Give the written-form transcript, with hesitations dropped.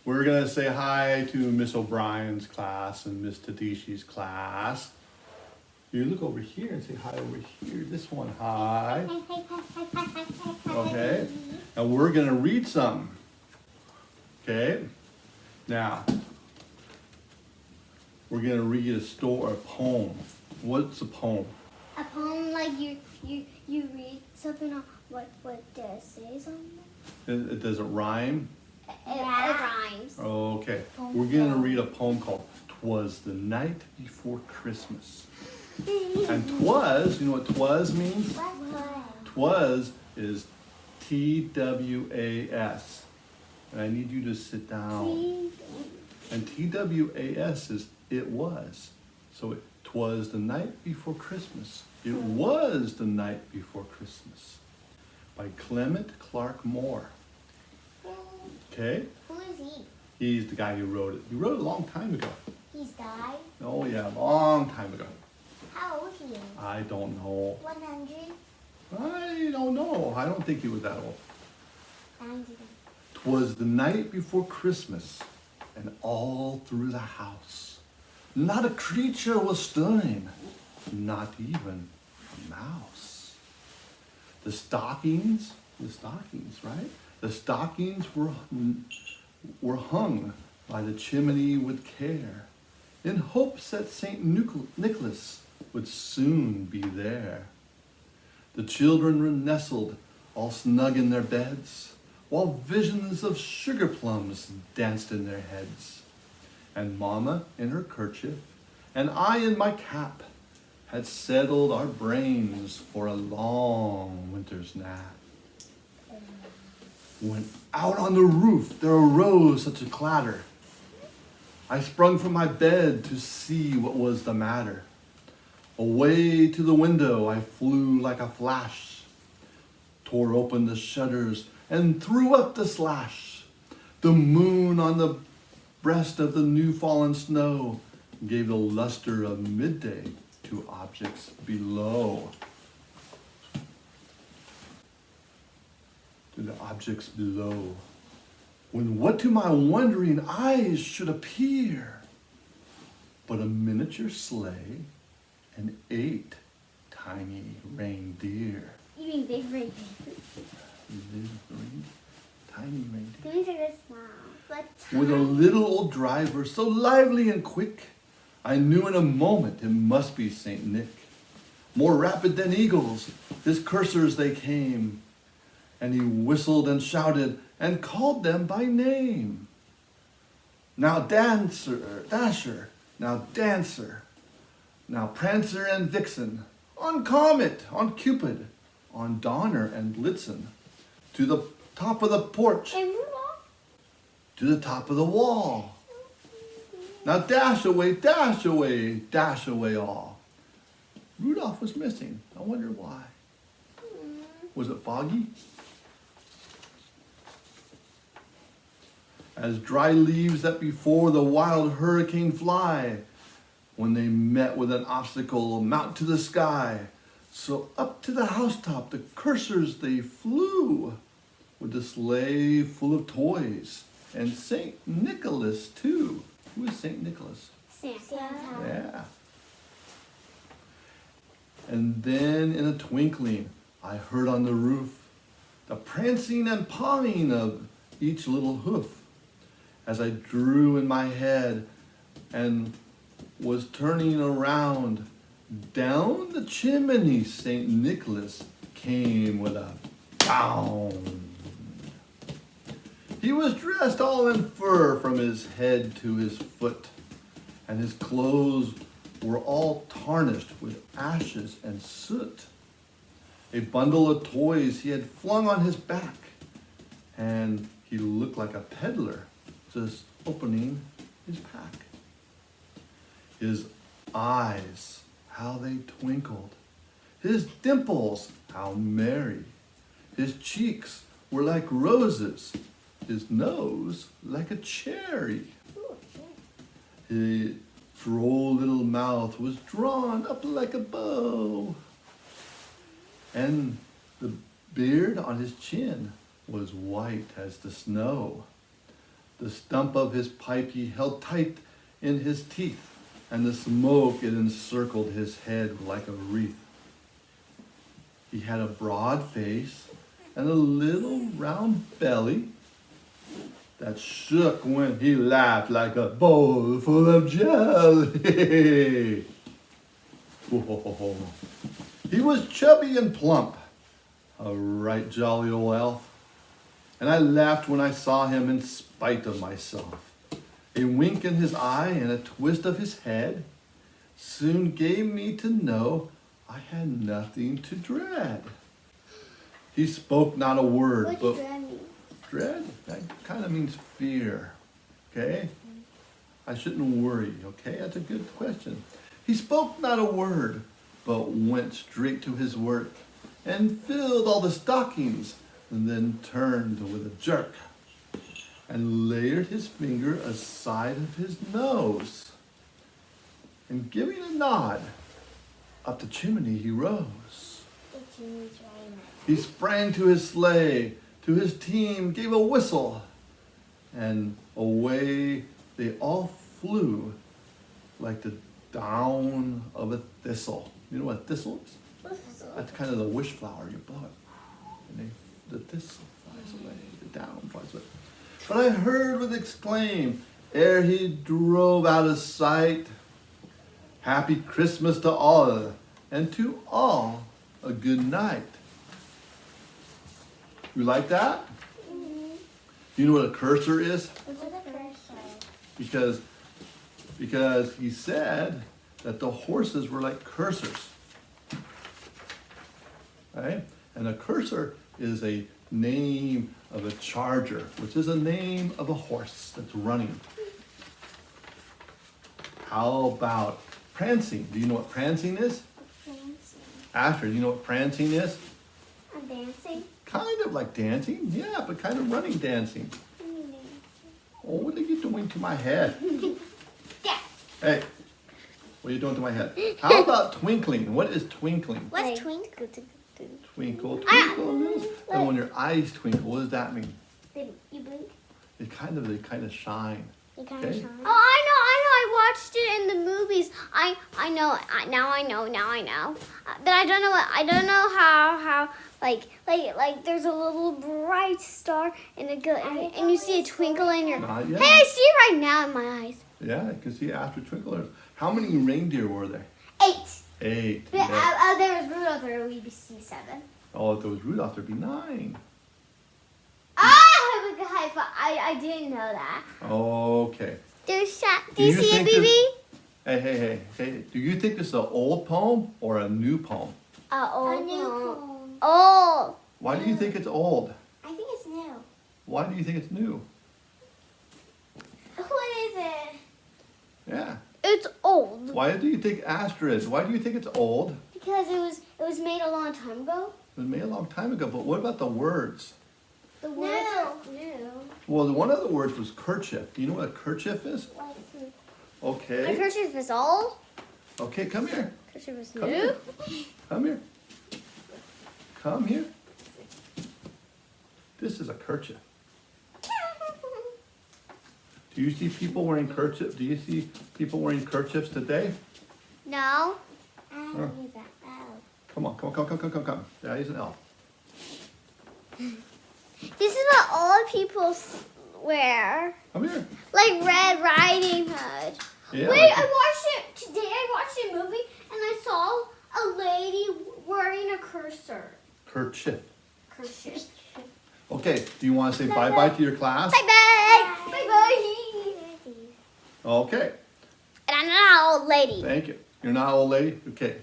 We're gonna say hi to Miss O'Brien's class and Miss Tadishi's class. You look over here and say hi over here. This one, hi. Okay, and we're gonna read some. Okay, now we're gonna read a poem. What's a poem? A poem like you read something on what does it say something? Does it rhyme? It rhymes. Okay, we're gonna read a poem called "'Twas the Night Before Christmas." And "'twas," you know what "'twas" means? "'Twas" is TWAS. And I need you to sit down. And TWAS is it was. So "'twas the night before Christmas. It was the night before Christmas." By Clement Clark Moore. Okay? Who is he? He's the guy who wrote it. He wrote it a long time ago. He's died? Oh yeah, a long time ago. How old is he? I don't know. 100? I don't know. I don't think he was that old. 90. 'Twas the night before Christmas, and all through the house, not a creature was stirring, not even a mouse. The stockings, right? The stockings were hung by the chimney with care, in hopes that St. Nicholas would soon be there. The children were nestled all snug in their beds, while visions of sugar plums danced in their heads. And Mama in her kerchief, and I in my cap, had settled our brains for a long winter's nap. When out on the roof there arose such a clatter, I sprung from my bed to see what was the matter. Away to the window I flew like a flash, tore open the shutters and threw up the slash. The moon on the breast of the new fallen snow gave the luster of midday to objects below. To the objects below, when what to my wondering eyes should appear but a miniature sleigh and 8 tiny reindeer. You mean big reindeer? Tiny reindeer. Let me say this now. With a little old driver so lively and quick, I knew in a moment it must be Saint Nick. More rapid than eagles, his coursers they came, and he whistled and shouted and called them by name. Now Dasher, now Dancer, now Prancer and Vixen, on Comet, on Cupid, on Donner and Blitzen, to the top of the porch, And Rudolph? to the top of the wall. Now dash away, dash away, dash away all. Rudolph was missing. I wonder why. Was it foggy? As dry leaves that before the wild hurricane fly, when they met with an obstacle, mount to the sky. So up to the housetop the coursers they flew, with the sleigh full of toys, and St. Nicholas too. Who is St. Nicholas? Santa. Yeah. And then in a twinkling, I heard on the roof the prancing and pawing of each little hoof. As I drew in my head and was turning around, down the chimney St. Nicholas came with a bound. He was dressed all in fur from his head to his foot, and his clothes were all tarnished with ashes and soot. A bundle of toys he had flung on his back, and he looked like a peddler just opening his pack. His eyes, how they twinkled. His dimples, how merry. His cheeks were like roses. His nose like a cherry. His droll little mouth was drawn up like a bow. And the beard on his chin was white as the snow. The stump of his pipe he held tight in his teeth, and the smoke it encircled his head like a wreath. He had a broad face and a little round belly that shook when he laughed like a bowl full of jelly. He was chubby and plump, a right jolly old elf, and I laughed when I saw him in spite of myself. A wink in his eye and a twist of his head soon gave me to know I had nothing to dread. He spoke not a word, What but does dread mean? dread, that kind of means fear, okay? I shouldn't worry, okay? That's a good question. He spoke not a word, but went straight to his work and filled all the stockings, and then turned with a jerk and layered his finger aside of his nose. And giving a nod, up the chimney he rose. The chimney's right. He sprang to his sleigh, to his team gave a whistle, and away they all flew like the down of a thistle. You know what a thistle is? That's kind of the wish flower you blow it. And the thistle flies away, the down flies away. But I heard with exclaim, ere he drove out of sight, Happy Christmas to all, and to all a good night. You like that? Mm-hmm. You know what a cursor is? What's a cursor? Because he said that the horses were like cursors. Right? And a cursor is a name of a charger, which is a name of a horse that's running. How about prancing? Do you know what prancing is? Dancing. Asher, do you know what prancing is? I'm dancing. Kind of like dancing, yeah, but kind of running dancing. Oh, what are you doing to my head? Yeah. Hey, what are you doing to my head? How about twinkling? What is twinkling? What's twinkle? Twinkle, twinkle. And when your eyes twinkle, what does that mean? You blink? They kind of shine. You kind Okay. of shine. Oh, I know. I watched it in the movies. I know. Now I know. But I don't know what. I don't know how. Like there's a little bright star and it go and you see a twinkle in your. Not yet. Hey, I see it right now in my eyes. Yeah, you can see after twinkle. How many reindeer were there? 8. 8. But, Yeah. there was Rudolph. There would be 7. Oh, if there was Rudolph, there'd be 9. Ah, high five. I didn't know that. Okay. Do you Do see you it, think BB? Hey. Do you think this is an old poem or a new poem? Old. A new poem. Old. Why do you think it's old? I think it's new. Why do you think it's new? What is it? Yeah. It's old. Why do you think Astrid? Why do you think it's old? Because it was made a long time ago. It was made a long time ago, but what about the words? The words are new. Well, one of the words was kerchief. Do you know what a kerchief is? A Okay. kerchief is old. Okay, come here. Kerchief is Come new. here. Come here. Come here. This is a kerchief. Do you see people wearing kerchiefs? Do you see people wearing kerchiefs today? No. Huh. He's an elf. Come on. Yeah, he's an elf. This is what old people wear. Come here. Like Red Riding Hood. Yeah, Wait, like- I watched it today. I watched a movie and I saw a lady wearing a cursor. Kerchief. Kerchief. Okay, do you want to say bye-bye to your class? Bye bye. Bye bye. Okay, And I'm not an old lady. thank you. You're not an old lady? Okay,